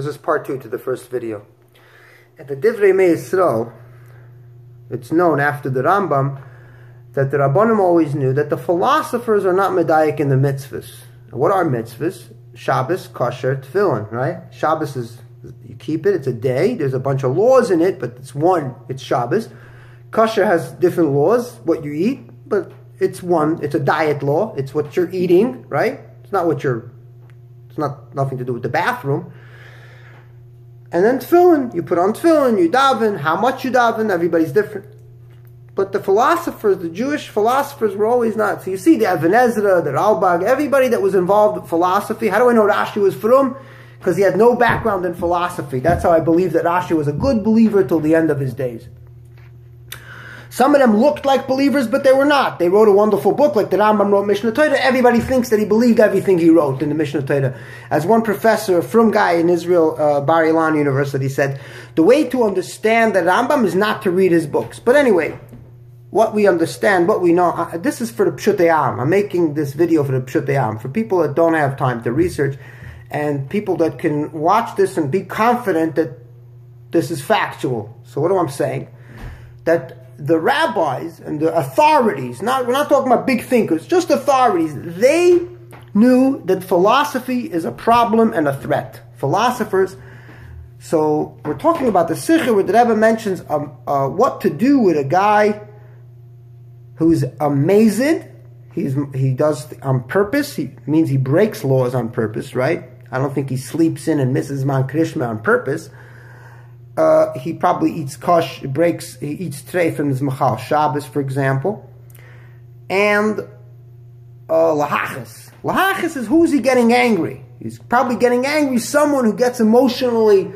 This is part 2 to the first video. At the Divrei Mei Yisrael, it's known after the Rambam that the Rabbanim always knew that the philosophers are not medayik in the mitzvahs. What are mitzvahs? Shabbos, kosher, tefillin, right? Shabbos is, you keep it, it's a day, there's a bunch of laws in it, but it's one, it's Shabbos. Kosher has different laws, what you eat, but it's one, it's a diet law, it's what you're eating, right? It's not what you're, it's not nothing to do with the bathroom. And then tefillin, you put on tefillin, you daven, how much you daven, everybody's different. But the philosophers, the Jewish philosophers were always not. So you see the Even Ezra, the Ralbag, everybody that was involved with philosophy. How do I know Rashi was from? Because he had no background in philosophy. That's how I believe that Rashi was a good believer till the end of his days. Some of them looked like believers, but they were not. They wrote a wonderful book, like the Rambam wrote Mishnah Torah. Everybody thinks that he believed everything he wrote in the Mishnah Torah. As one professor, a frum guy in Israel, Bar Ilan University, said, the way to understand the Rambam is not to read his books. But anyway, what we understand, what we know, this is for the Pshutei Am. I'm making this video for the Pshutei Am, for people that don't have time to research, and people that can watch this and be confident that this is factual. So what am I saying? That the rabbis and the authorities, we're not talking about big thinkers, just authorities, they knew that philosophy is a problem and a threat. Philosophers. So we're talking about the Sikha where the Rebbe mentions what to do with a guy who's amazed. He does on purpose. He means he breaks laws on purpose, right? I don't think he sleeps in and misses Man Krishma on purpose. He probably eats he eats treif from his Machal Shabbos, for example. And lahachas. Lahachas is who's he getting angry? He's probably getting angry someone who gets emotionally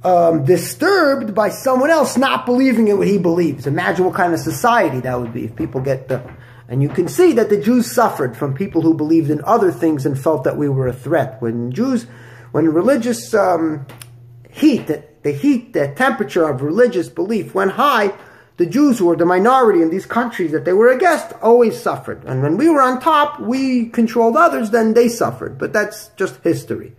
disturbed by someone else not believing in what he believes. Imagine what kind of society that would be if people get the... And you can see that the Jews suffered from people who believed in other things and felt that we were a threat. When religious the temperature of religious belief went high, the Jews who were the minority in these countries that they were against always suffered. And when we were on top, we controlled others, then they suffered. But that's just history.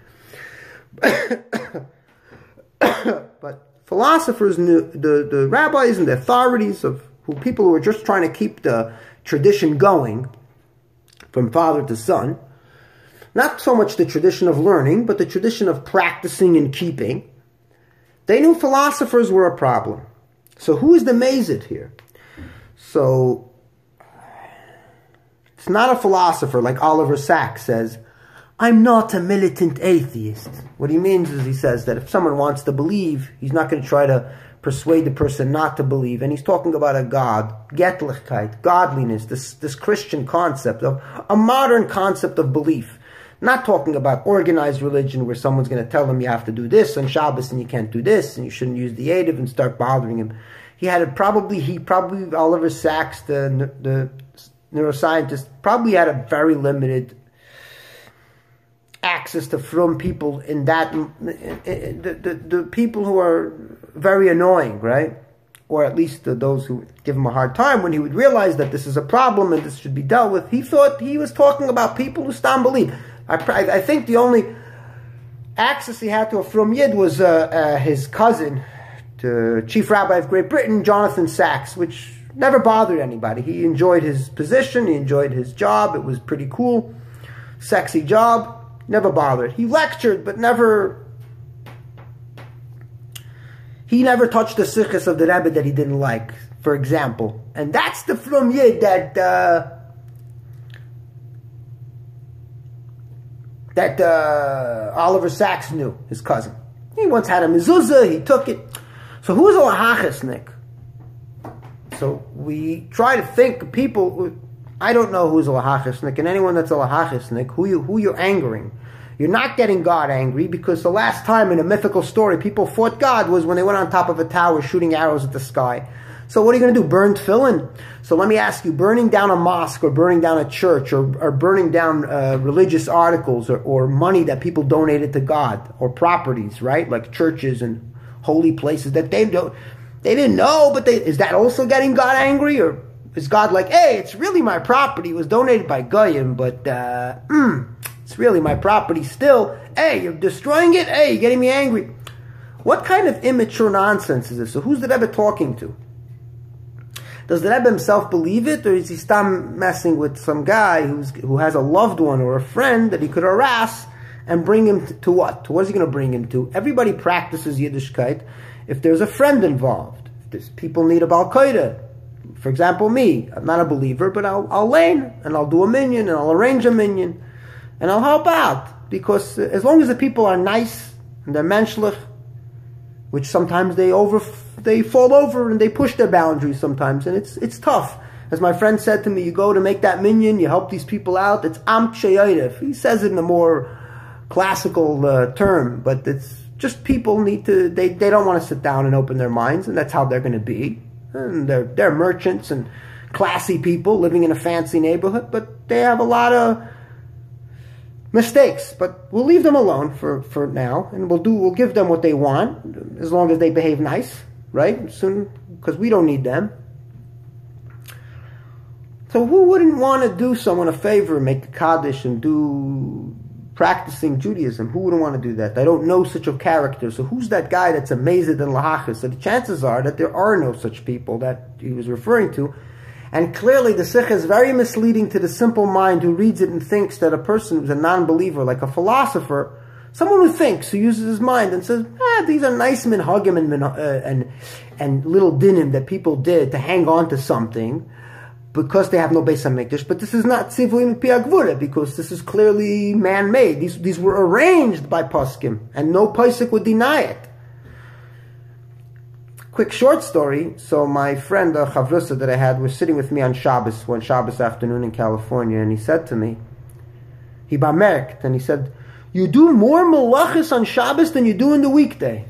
But philosophers knew, the rabbis and the authorities of people who were just trying to keep the tradition going from father to son, not so much the tradition of learning, but the tradition of practicing and keeping, they knew philosophers were a problem. So who is the mazid here? So it's not a philosopher like Oliver Sacks says, I'm not a militant atheist. What he means is he says that if someone wants to believe, he's not going to try to persuade the person not to believe. And he's talking about a God, Gettlichkeit, godliness, this Christian concept of a modern concept of belief. Not talking about organized religion where someone's going to tell them you have to do this on Shabbos and you can't do this and you shouldn't use the Eidiv and start bothering him. He probably Oliver Sacks, the neuroscientist, probably had a very limited access to frum people in that, the people who are very annoying, right? Or at least those who give him a hard time. When he would realize that this is a problem and this should be dealt with, he thought he was talking about people who stam believe. I think the only access he had to a frum yid was his cousin, the chief rabbi of Great Britain, Jonathan Sacks, which never bothered anybody. He enjoyed his position, he enjoyed his job, it was pretty cool, sexy job, never bothered. He lectured, but he never touched the sikhs of the Rebbe that he didn't like, for example. And that's the frum yid that Oliver Sacks knew, his cousin. He once had a mezuzah, he took it. So who's a lahachasnik? So we try to think of people, I don't know who's a lahachasnik, and anyone that's a lahachasnik, who you're angering. You're not getting God angry, because the last time in a mythical story people fought God was when they went on top of a tower shooting arrows at the sky. So what are you going to do? Burn tefillin? So let me ask you, burning down a mosque or burning down a church or burning down religious articles or money that people donated to God or properties, right? Like churches and holy places that they didn't know, but is that also getting God angry? Or is God like, hey, it's really my property, it was donated by Goyim, but It's really my property still. Hey, you're destroying it. Hey, you're getting me angry. What kind of immature nonsense is this? So who's the Rebbe talking to? Does the Rebbe himself believe it, or is he still messing with some guy who has a loved one or a friend that he could harass and bring him to what? What is he going to bring him to? Everybody practices Yiddishkeit if there's a friend involved. If there's people need a Bal Koida. For example, me. I'm not a believer, but I'll lane, and I'll do a minyan, and I'll arrange a minyan, and I'll help out. Because as long as the people are nice, and they're menschlich, which sometimes they fall over and they push their boundaries sometimes, and it's tough. As my friend said to me, you go to make that minyan, you help these people out, it's am she'yodef. He says it in a more classical term, but it's just people need to, they don't want to sit down and open their minds, and that's how they're going to be. And they're merchants and classy people living in a fancy neighborhood, but they have a lot of mistakes. But we'll leave them alone for now, and we'll give them what they want, as long as they behave nice, right? Soon, because we don't need them. So who wouldn't want to do someone a favor, make the Kaddish and do practicing Judaism? Who wouldn't want to do that? I don't know such a character. So who's that guy that's amazed in Lahachis? So the chances are that there are no such people that he was referring to. And clearly the Sikh is very misleading to the simple mind who reads it and thinks that a person who's a non-believer, like a philosopher, someone who thinks, who uses his mind and says, these are nice minhagim and little dinim that people did to hang on to something, because they have no Beis HaMikdash, but this is not Tzivui Pi HaGvura, because this is clearly man-made. These were arranged by Poskim, and no Posek would deny it. Quick short story. So my friend, Chavrusa that I had, was sitting with me on Shabbos, one Shabbos afternoon in California, and he said to me, he bamerkt, and he said, you do more malachis on Shabbos than you do in the weekday.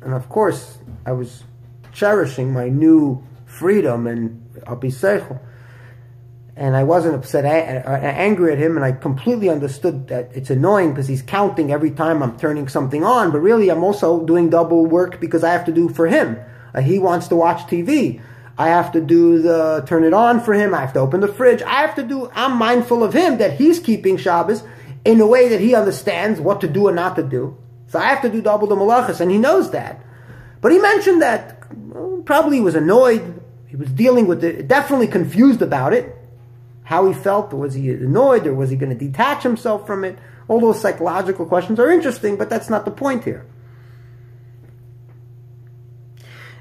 And of course, I was cherishing my new freedom and apiseichel, and I wasn't upset or angry at him, and I completely understood that it's annoying because he's counting every time I'm turning something on, but really I'm also doing double work because I have to do for him. He wants to watch TV. I have to turn it on for him. I have to open the fridge. I'm mindful of him, that he's keeping Shabbos in a way that he understands what to do and not to do. So I have to do double the malachas, and he knows that. But he mentioned that probably he was annoyed. He was dealing with it, definitely confused about it, how he felt. Was he annoyed, or was he going to detach himself from it? All those psychological questions are interesting, but that's not the point here.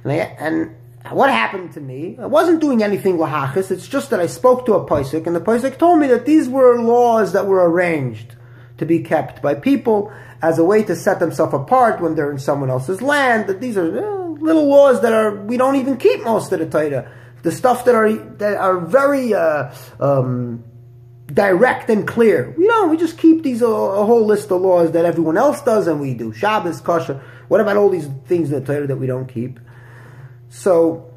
And what happened to me, I wasn't doing anything lahachis, it's just that I spoke to a posek, and the posek told me that these were laws that were arranged to be kept by people as a way to set themselves apart when they're in someone else's land, that these are little laws that we don't even keep most of the Torah. The stuff that are very direct and clear. We just keep these a whole list of laws that everyone else does, and we do. Shabbos, kosher. What about all these things in the Torah that we don't keep? So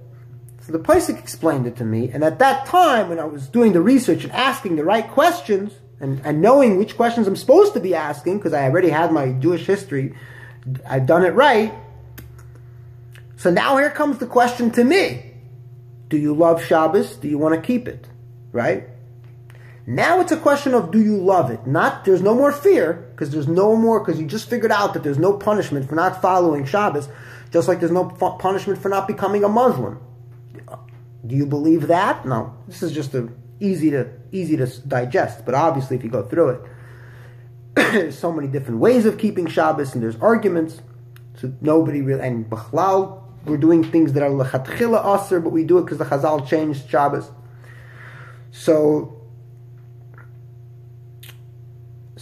the Pesach explained it to me, and at that time, when I was doing the research and asking the right questions, and knowing which questions I'm supposed to be asking, because I already had my Jewish history, I've done it right. So now here comes the question to me. Do you love Shabbos? Do you want to keep it? Right? Now it's a question of, do you love it? There's no more fear, because you just figured out that there's no punishment for not following Shabbos, just like there's no punishment for not becoming a Muslim. Do you believe that? No. This is just easy to digest, but obviously if you go through it, there's so many different ways of keeping Shabbos, and there's arguments, so nobody really, and B'chlal, we're doing things that are lechatchila aser, but we do it because the Chazal changed Shabbos. So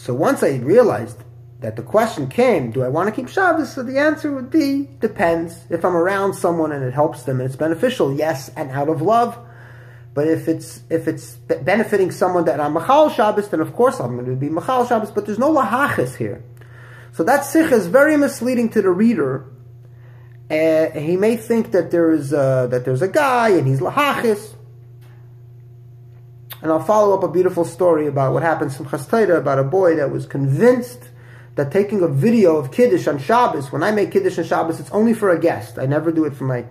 once I realized that the question came, do I want to keep Shabbos? So the answer would be, depends. If I'm around someone and it helps them and it's beneficial, yes, and out of love. But if it's benefiting someone that I'm Machal Shabbos, then of course I'm going to be Machal Shabbos, but there's no lahachis here. So that sikh is very misleading to the reader. He may think that there's a guy and he's lahachis. And I'll follow up a beautiful story about what happened in Simchas Torah, about a boy that was convinced that taking a video of Kiddush on Shabbos, when I make Kiddush on Shabbos, it's only for a guest. I never do it for my